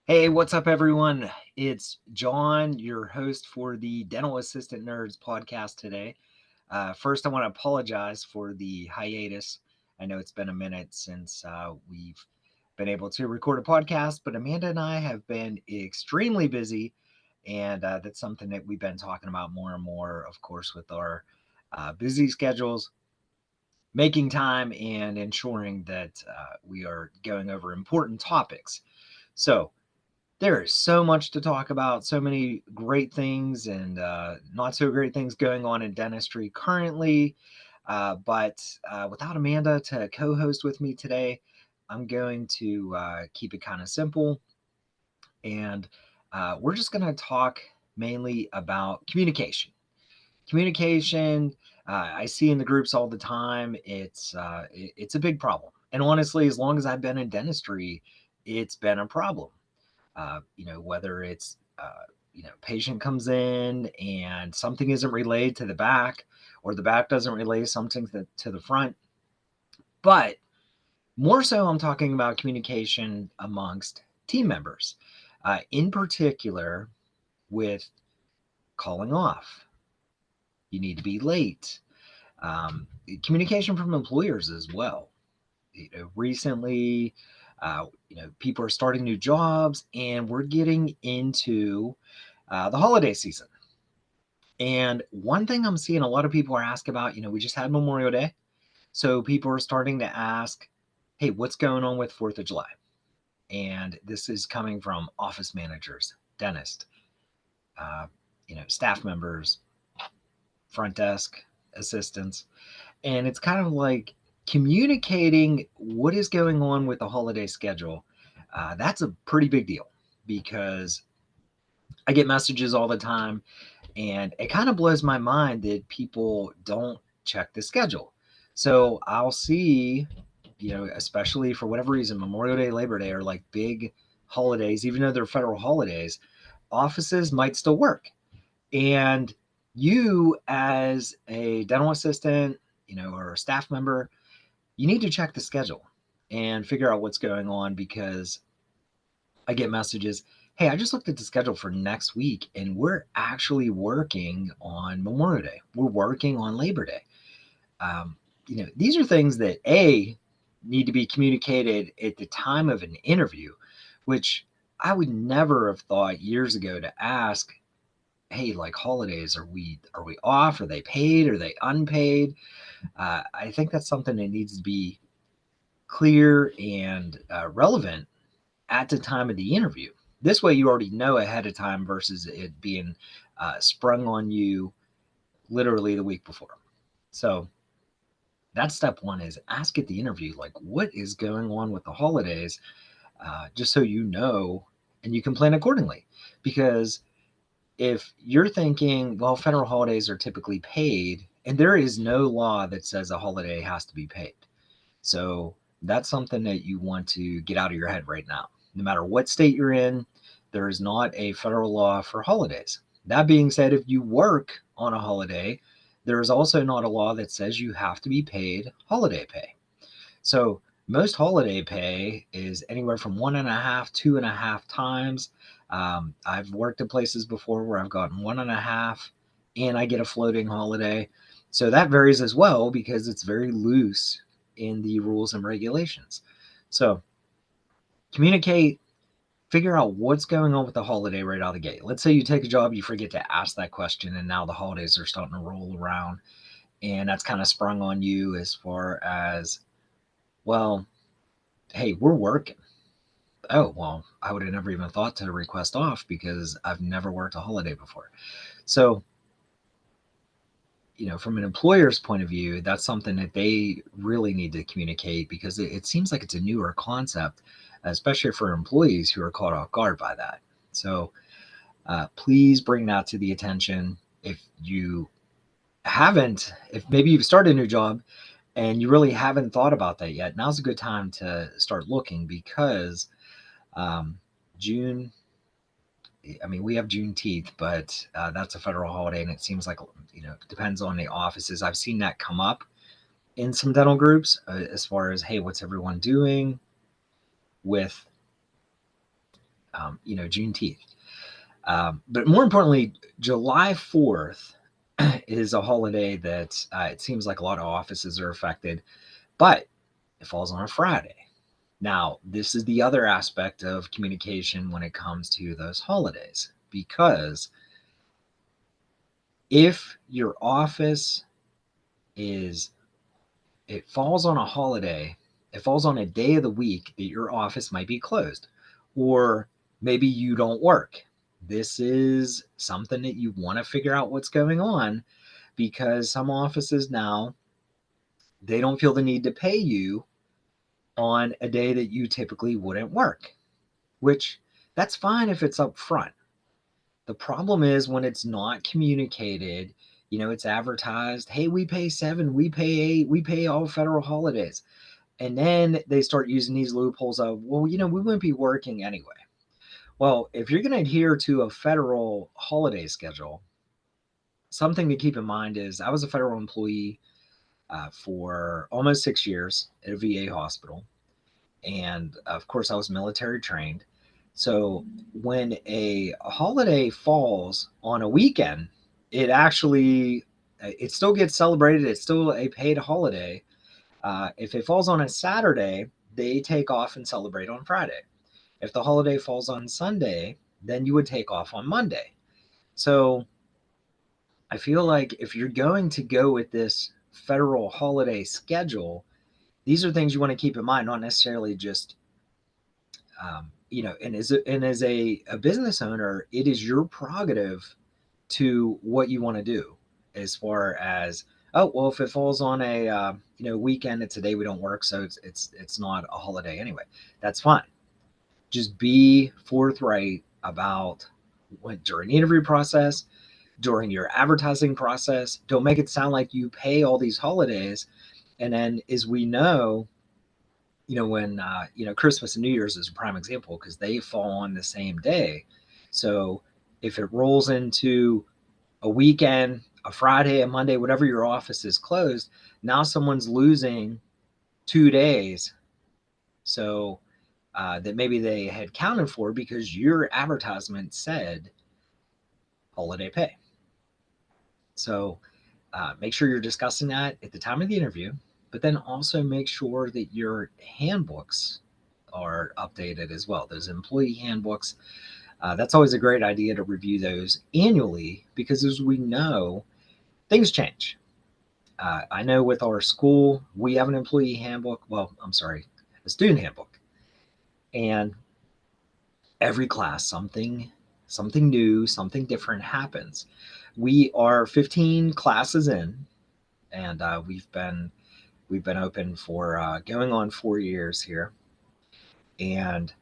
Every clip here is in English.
Hey, what's up, everyone? It's John, your host for the Dental Assistant Nerds podcast today. First, I want to apologize for the hiatus. I know it's been a minute since we've been able to record a podcast, but Amanda and I have been extremely busy, and that's something that we've been talking about more and more, of course, with our busy schedules, making time and ensuring that we are going over important topics. So, there is so much to talk about, so many great things and not so great things going on in dentistry currently. But without Amanda to co host with me today, I'm going to keep it kind of simple. And we're just going to talk mainly about communication. Communication, I see in the groups all the time, it's a big problem. And honestly, as long as I've been in dentistry, it's been a problem. Whether it's patient comes in and something isn't relayed to the back, or the back doesn't relay something to the front. But more so, I'm talking about communication amongst team members, in particular with calling off. You need to be late. Um, Communication from employers as well. Recently, people are starting new jobs, and we're getting into the holiday season. And one thing I'm seeing a lot of people are asking about, we just had Memorial Day. So people are starting to ask, hey, what's going on with 4th of July? And this is coming from office managers, dentists, uh, staff members, front desk assistants. And it's kind of like communicating what is going on with the holiday schedule. That's a pretty big deal because I get messages all the time. And it kind of blows my mind that people don't check the schedule. So I'll see, especially for whatever reason, Memorial Day, Labor Day are like big holidays, even though they're federal holidays, offices might still work. And you, as a dental assistant, or a staff member, you need to check the schedule and figure out what's going on because I get messages, hey, I just looked at the schedule for next week and we're actually working on Memorial Day. We're working on Labor Day. These are things that need to be communicated at the time of an interview, which I would never have thought years ago to ask, hey, like holidays, are we off? Are they paid? Are they unpaid? I think that's something that needs to be clear and relevant at the time of the interview. This way, you already know ahead of time versus it being sprung on you literally the week before. So that's step one: is ask at the interview, like, what is going on with the holidays, just so you know and you can plan accordingly. Because if you're thinking, well, federal holidays are typically paid, and there is no law that says a holiday has to be paid. So that's something that you want to get out of your head right now. No matter what state you're in, there is not a federal law for holidays. That being said, if you work on a holiday, there is also not a law that says you have to be paid holiday pay. So most holiday pay is anywhere from 1.5, 2.5 times. I've worked at places before where I've gotten 1.5 and I get a floating holiday. So that varies as well because it's very loose in the rules and regulations. So communicate, figure out what's going on with the holiday right out of the gate. Let's say you take a job, you forget to ask that question, and now the holidays are starting to roll around, and that's kind of sprung on you as far as, well, hey, we're working. Oh, well, I would have never even thought to request off because I've never worked a holiday before. So, from an employer's point of view, that's something that they really need to communicate because it seems like it's a newer concept, especially for employees who are caught off guard by that. So, please bring that to the attention. If maybe you've started a new job and you really haven't thought about that yet, now's a good time to start looking because um, June, I mean, we have Juneteenth, but that's a federal holiday, and it seems like it depends on the offices. I've seen that come up in some dental groups as far as, hey, what's everyone doing with Juneteenth. But more importantly, July 4th is a holiday that it seems like a lot of offices are affected, but it falls on a Friday. Now, this is the other aspect of communication when it comes to those holidays, because if your office it falls on a holiday, it falls on a day of the week that your office might be closed, or maybe you don't work. This is something that you want to figure out what's going on, because some offices now, they don't feel the need to pay you on a day that you typically wouldn't work, which that's fine if it's up front. The problem is when it's not communicated, it's advertised, hey, we pay 7, we pay 8, we pay all federal holidays. And then they start using these loopholes of, well, we wouldn't be working anyway. Well, if you're going to adhere to a federal holiday schedule, something to keep in mind is I was a federal employee for almost 6 years at a VA hospital. And of course, I was military trained. So when a holiday falls on a weekend, it still gets celebrated. It's still a paid holiday. If it falls on a Saturday, they take off and celebrate on Friday. If the holiday falls on Sunday, then you would take off on Monday. So I feel like if you're going to go with this federal holiday schedule, these are things you want to keep in mind, not necessarily just, and as a business owner, it is your prerogative to what you want to do as far as, oh, well, if it falls on a, weekend, it's a day we don't work. So it's not a holiday anyway. That's fine. Just be forthright about what during the interview process, during your advertising process. Don't make it sound like you pay all these holidays. And then, as we know, when, Christmas and New Year's is a prime example because they fall on the same day. So if it rolls into a weekend, a Friday, a Monday, whatever your office is closed, now someone's losing 2 days. So that maybe they had counted for because your advertisement said holiday pay. So make sure you're discussing that at the time of the interview, but then also make sure that your handbooks are updated as well. Those employee handbooks, that's always a great idea to review those annually because, as we know, things change. I know with our school, we have an employee handbook. Well, I'm sorry, a student handbook. And every class, something new, something different happens. We are 15 classes in, and we've been open for going on 4 years here. And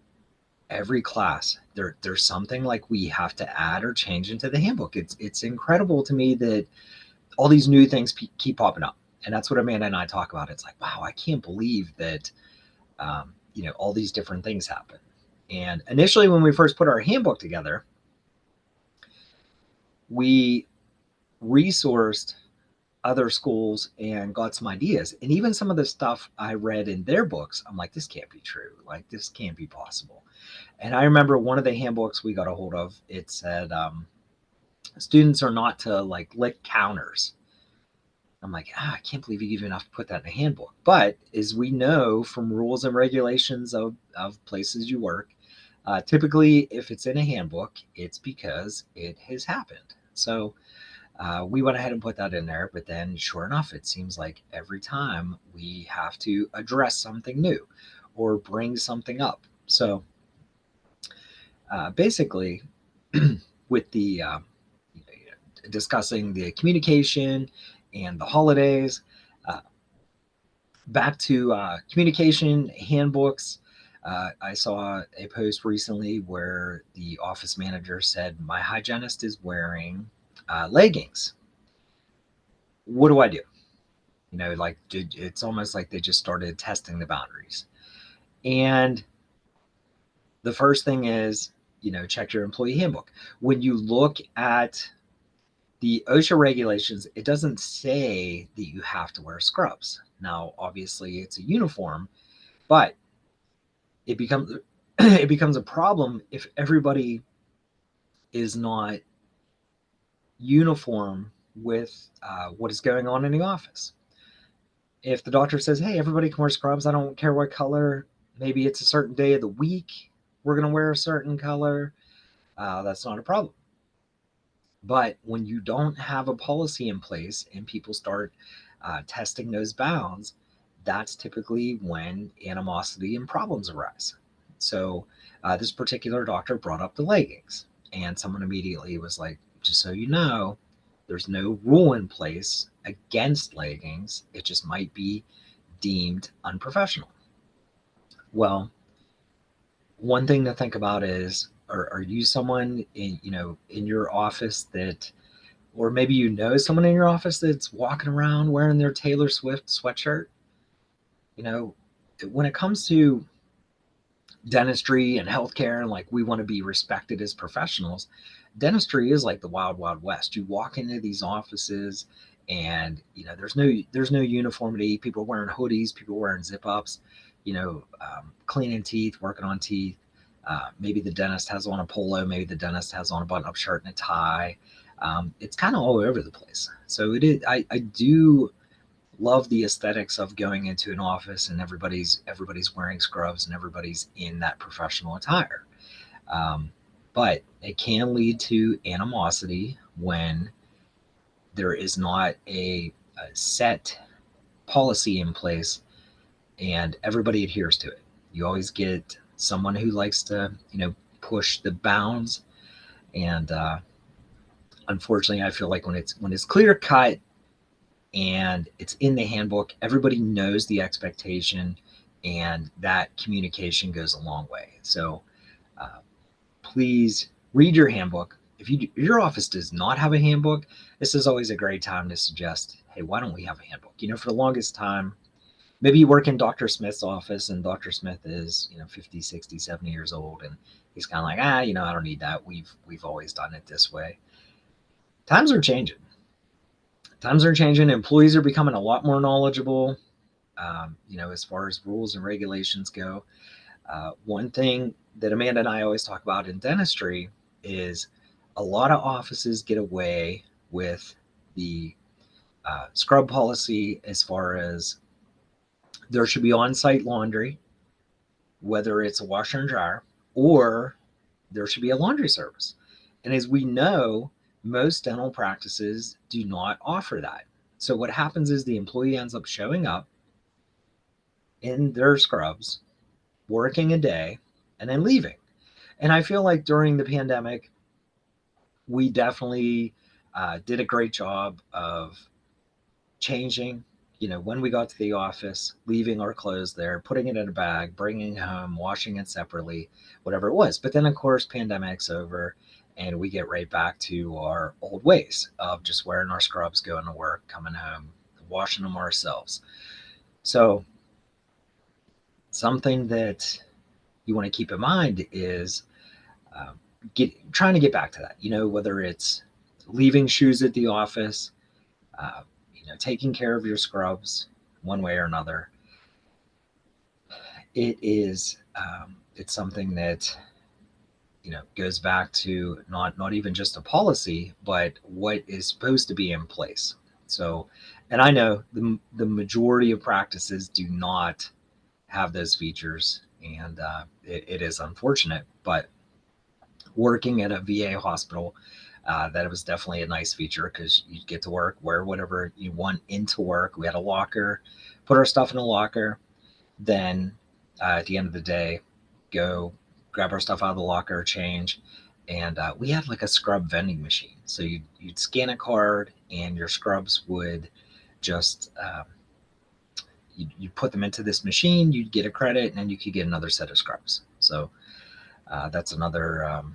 every class, there's something like we have to add or change into the handbook. It's incredible to me that all these new things keep popping up, and that's what Amanda and I talk about. It's like, wow, I can't believe that all these different things happen. And initially, when we first put our handbook together, we resourced other schools and got some ideas. And even some of the stuff I read in their books, I'm like, this can't be true. Like, this can't be possible. And I remember one of the handbooks we got a hold of, it said students are not to lick counters. I'm like, I can't believe you even have to put that in a handbook. But as we know from rules and regulations of places you work, typically if it's in a handbook, it's because it has happened. So we went ahead and put that in there. But then sure enough, it seems like every time we have to address something new or bring something up. So basically, with the discussing the communication and the holidays, back to communication handbooks. I saw a post recently where the office manager said, my hygienist is wearing leggings. What do I do? It's almost like they just started testing the boundaries. And the first thing is, check your employee handbook. When you look at the OSHA regulations, it doesn't say that you have to wear scrubs. Now, obviously, it's a uniform, but it becomes it becomes a problem if everybody is not uniform with what is going on in the office. If the doctor says, hey, everybody can wear scrubs, I don't care what color, maybe it's a certain day of the week, we're going to wear a certain color, that's not a problem. But when you don't have a policy in place and people start testing those bounds, that's typically when animosity and problems arise. So this particular doctor brought up the leggings, and someone immediately was like, just so you know, there's no rule in place against leggings. It just might be deemed unprofessional. Well, one thing to think about is, are you someone in your office that, or maybe someone in your office that's walking around wearing their Taylor Swift sweatshirt? You know, when it comes to dentistry and healthcare, and like we want to be respected as professionals, dentistry is like the wild, wild west. You walk into these offices and there's no uniformity. People are wearing hoodies, people are wearing zip ups, cleaning teeth, working on teeth. Maybe the dentist has on a polo, maybe the dentist has on a button up shirt and a tie. It's kind of all over the place. So it is. I do love the aesthetics of going into an office and everybody's wearing scrubs and everybody's in that professional attire. Um, but it can lead to animosity when there is not a set policy in place and everybody adheres to it. You always get someone who likes to, push the bounds. And unfortunately, I feel like when it's clear cut and it's in the handbook, everybody knows the expectation, and that communication goes a long way. So uh, please read your handbook. If your office does not have a handbook, this is always a great time to suggest, hey, why don't we have a handbook? For the longest time, maybe you work in Dr. Smith's office and Dr. Smith is, 50, 60, 70 years old, and he's kind of like, I don't need that. We've always done it this way. Times are changing. Employees are becoming a lot more knowledgeable, as far as rules and regulations go. One thing that Amanda and I always talk about in dentistry is a lot of offices get away with the scrub policy as far as there should be on-site laundry, whether it's a washer and dryer, or there should be a laundry service. And as we know, most dental practices do not offer that. So what happens is the employee ends up showing up in their scrubs, working a day, and then leaving. And I feel like during the pandemic, we definitely did a great job of changing, when we got to the office, leaving our clothes there, putting it in a bag, bringing it home, washing it separately, whatever it was. But then, of course, pandemic's over and we get right back to our old ways of just wearing our scrubs, going to work, coming home, washing them ourselves. So something that you want to keep in mind is trying to get back to that, whether it's leaving shoes at the office, taking care of your scrubs one way or another. It's something that, goes back to not even just a policy, but what is supposed to be in place. So, and I know the majority of practices do not have those features, and it is unfortunate, but working at a VA hospital, that was definitely a nice feature because you get to work, wear whatever you want into work. We had a locker, put our stuff in a locker, then at the end of the day, go grab our stuff out of the locker, change. And we had like a scrub vending machine. So you'd scan a card and your scrubs would just, you put them into this machine, you'd get a credit, and then you could get another set of scrubs. So that's another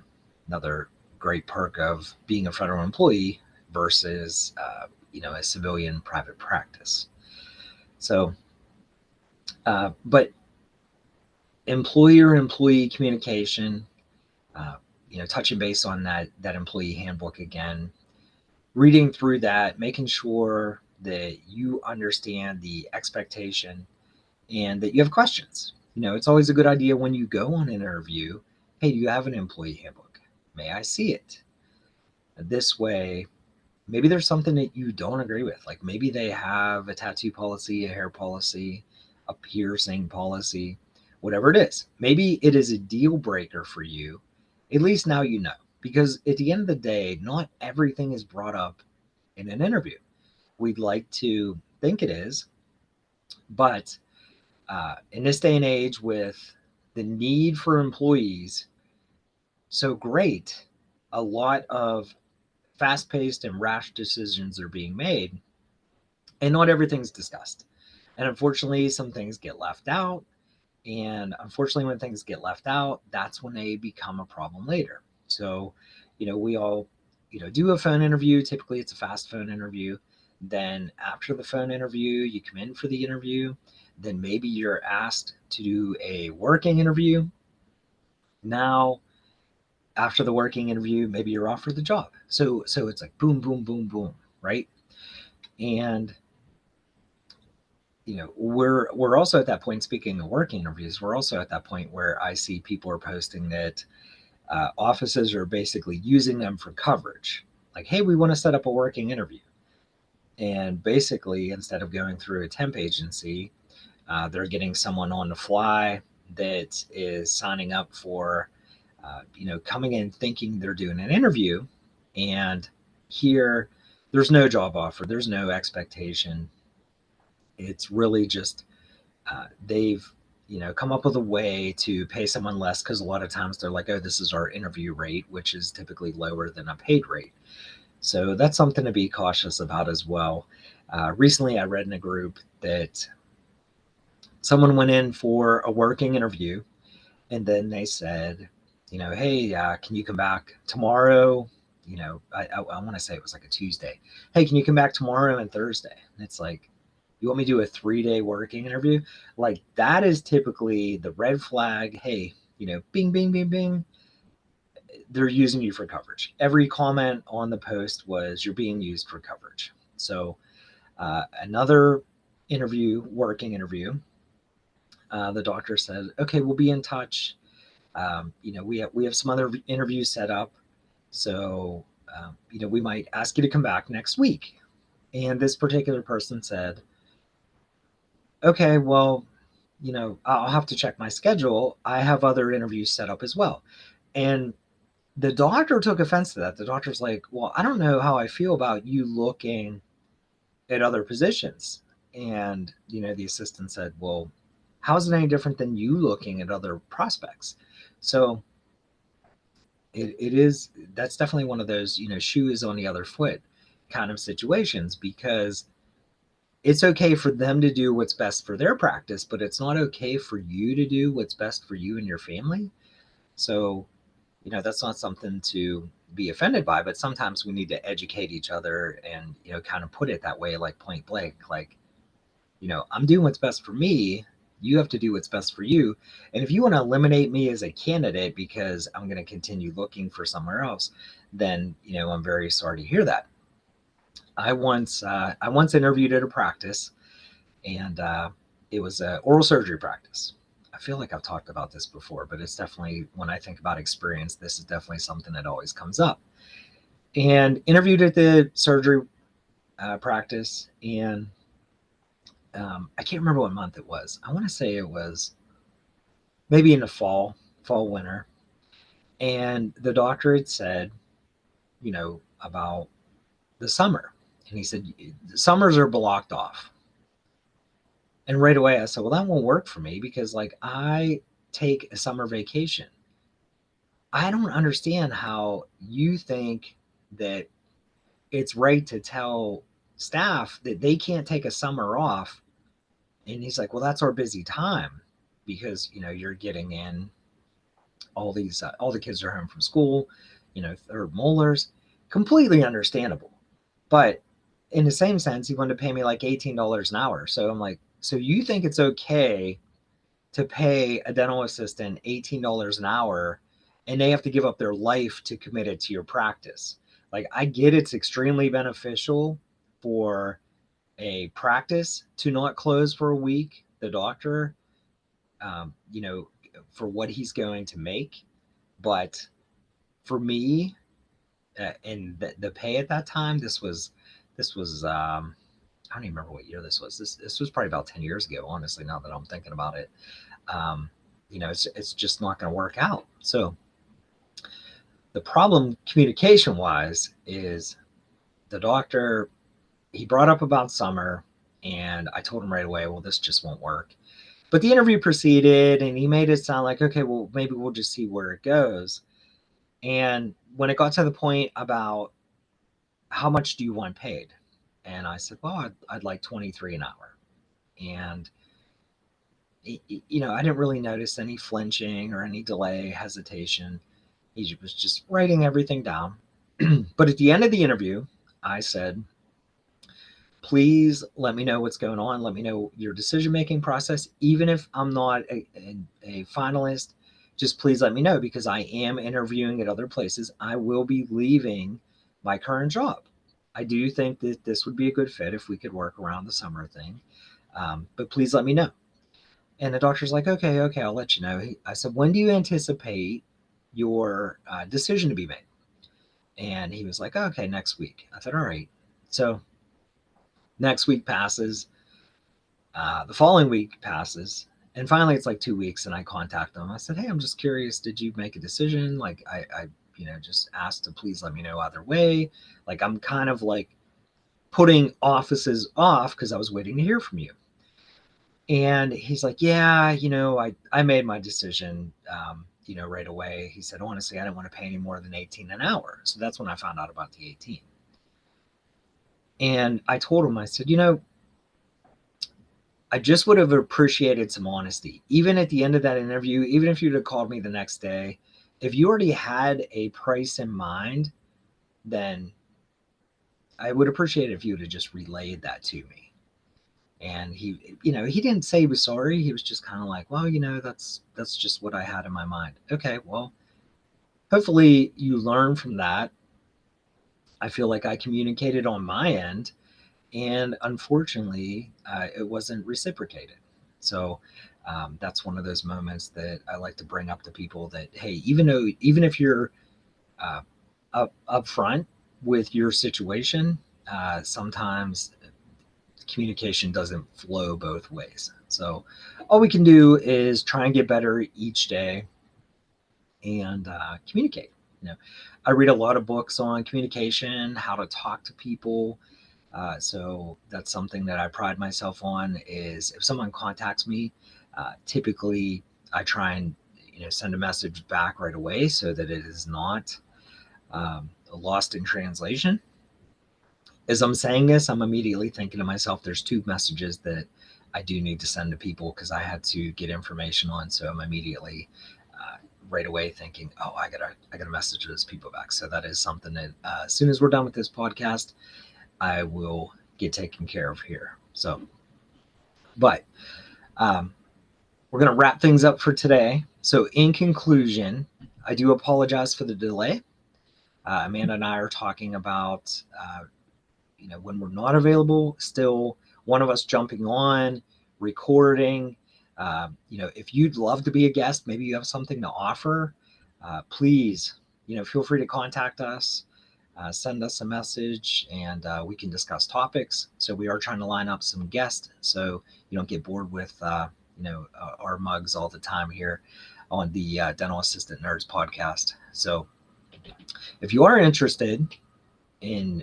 great perk of being a federal employee versus a civilian private practice. So, but employer-employee communication, touching base on that employee handbook again, reading through that, making sure that you understand the expectation and that you have questions. It's always a good idea when you go on an interview, hey, do you have an employee handbook? May I see it? This way, maybe there's something that you don't agree with. Like maybe they have a tattoo policy, a hair policy, a piercing policy, whatever it is. Maybe it is a deal breaker for you. At least now you know. Because at the end of the day, not everything is brought up in an interview. We'd like to think it is, but in this day and age with the need for employees so great, a lot of fast paced and rash decisions are being made, and not everything's discussed. And unfortunately, some things get left out. And unfortunately, when things get left out, that's when they become a problem later. So, we all, do a phone interview. Typically, it's a fast phone interview. Then after the phone interview, you come in for the interview. Then maybe you're asked to do a working interview. Now, after the working interview, maybe you're offered the job. So it's like boom, boom, boom, boom, right? And we're also at that point. Speaking of working interviews, we're also at that point where I see people are posting that offices are basically using them for coverage. Like, hey, we want to set up a working interview, and basically instead of going through a temp agency, they're getting someone on the fly that is signing up for coming in thinking they're doing an interview, and here there's no job offer, there's no expectation. It's really just they've come up with a way to pay someone less, because a lot of times they're like, oh, this is our interview rate, which is typically lower than a paid rate. So that's something to be cautious about as well. Recently I read in a group that someone went in for a working interview, and then they said, hey, can you come back tomorrow? I want to say it was like a Tuesday. Hey, can you come back tomorrow and Thursday? And it's like, you want me to do a 3-day working interview? Like, that is typically the red flag. Hey, bing, bing, bing, bing. They're using you for coverage. Every comment on the post was, you're being used for coverage. So another working interview, the doctor said, okay, we'll be in touch. We have some other interviews set up. So, we might ask you to come back next week. And this particular person said, okay, well, I'll have to check my schedule. I have other interviews set up as well. And the doctor took offense to that. The doctor's like, well, I don't know how I feel about you looking at other positions. And, the assistant said, well, how is it any different than you looking at other prospects? So it is, that's definitely one of those, shoe is on the other foot kind of situations, because it's okay for them to do what's best for their practice, but it's not okay for you to do what's best for you and your family. So, that's not something to be offended by, but sometimes we need to educate each other and, kind of put it that way, like point blank, like, I'm doing what's best for me. You have to do what's best for you. And if you want to eliminate me as a candidate because I'm going to continue looking for somewhere else, then, I'm very sorry to hear that. I once interviewed at a practice, and it was an oral surgery practice. I feel like I've talked about this before, but it's definitely, when I think about experience, this is definitely something that always comes up. And interviewed at the surgery practice, and I can't remember what month it was. I want to say it was maybe in the winter. And the doctor had said, about the summer. And he said, summers are blocked off. And right away I said, well, that won't work for me, because like, I take a summer vacation. I don't understand how you think that it's right to tell staff that they can't take a summer off. And he's like, well, that's our busy time, because, you're getting in all the kids are home from school, third molars. Completely understandable. But in the same sense, he wanted to pay me like $18 an hour. So I'm like, so you think it's okay to pay a dental assistant $18 an hour, and they have to give up their life to commit it to your practice? Like, I get it's extremely beneficial for a practice to not close for a week. The doctor you know, for what he's going to make. But for me, and the pay at that time, this was I don't even remember what year this was. This was probably about 10 years ago, honestly, now that I'm thinking about it. Um, it's just not going to work out. So the problem communication wise is the doctor, he brought up about summer, and I told him right away, well, this just won't work. But the interview proceeded, and he made it sound like, okay, well, maybe we'll just see where it goes. And when it got to the point about how much do you want paid? And I said, well, I'd like 23 an hour. And, I didn't really notice any flinching or any delay, hesitation. He was just writing everything down. But at the end of the interview, I said, please let me know what's going on. Let me know your decision-making process. Even if I'm not a finalist, just please let me know, because I am interviewing at other places. I will be leaving my current job. I do think that this would be a good fit if we could work around the summer thing. But please let me know. And the doctor's like, okay, I'll let you know. I said, when do you anticipate your decision to be made? And he was like, okay, next week. I said, all right. So next week passes. The following week passes. And finally, it's like 2 weeks, and I contact them. I said, hey, I'm just curious. Did you make a decision? Like, I just asked to please let me know either way. Like, I'm kind of like putting offices off because I was waiting to hear from you. And he's like, yeah, I made my decision, right away. He said, honestly, I didn't want to pay any more than 18 an hour. So that's when I found out about the 18. And I told him, I said, I just would have appreciated some honesty. Even at the end of that interview, even if you'd have called me the next day, if you already had a price in mind, then I would appreciate it if you would have just relayed that to me. And he didn't say he was sorry. He was just kind of like, well, that's just what I had in my mind. Okay, well, hopefully you learn from that. I feel like I communicated on my end, and unfortunately, it wasn't reciprocated. So that's one of those moments that I like to bring up to people, that, hey, even if you're uh, up front with your situation, sometimes communication doesn't flow both ways. So all we can do is try and get better each day and communicate. I read a lot of books on communication, how to talk to people. So that's something that I pride myself on, is if someone contacts me, typically I try and send a message back right away so that it is not lost in translation. As I'm saying this, I'm immediately thinking to myself, there's two messages that I do need to send to people because I had to get information on. So I'm immediately right away thinking, oh, I gotta message those people back. So that is something that as soon as we're done with this podcast, I will get taken care of here. So, but we're going to wrap things up for today. So in conclusion, I do apologize for the delay. Amanda and I are talking about, when we're not available, still one of us jumping on, recording. If you'd love to be a guest, maybe you have something to offer, please, feel free to contact us. Send us a message, and we can discuss topics. So we are trying to line up some guests so you don't get bored with our mugs all the time here on the Dental Assistant Nerds podcast. So if you are interested in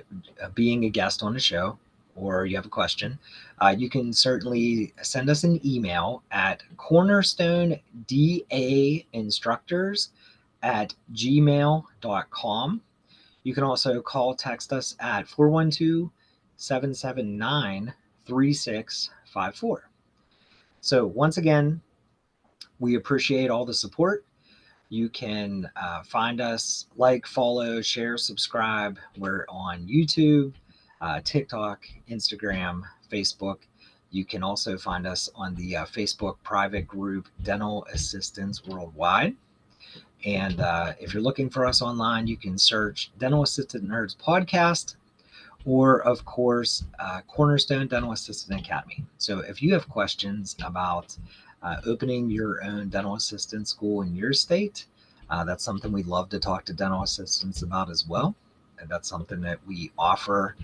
being a guest on the show, or you have a question, you can certainly send us an email at cornerstonedainstructors@gmail.com. You can also text us at 412-779-3654. So once again, we appreciate all the support. You can find us, follow, share, subscribe. We're on YouTube, TikTok, Instagram, Facebook. You can also find us on the Facebook private group, Dental Assistants Worldwide. And if you're looking for us online, you can search Dental Assistant Nerds Podcast, or, of course, Cornerstone Dental Assistant Academy. So if you have questions about opening your own dental assistant school in your state. That's something we'd love to talk to dental assistants about as well. And that's something that we offer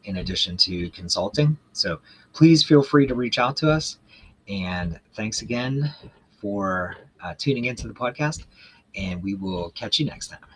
in addition to consulting. So please feel free to reach out to us. And thanks again for tuning into the podcast. And we will catch you next time.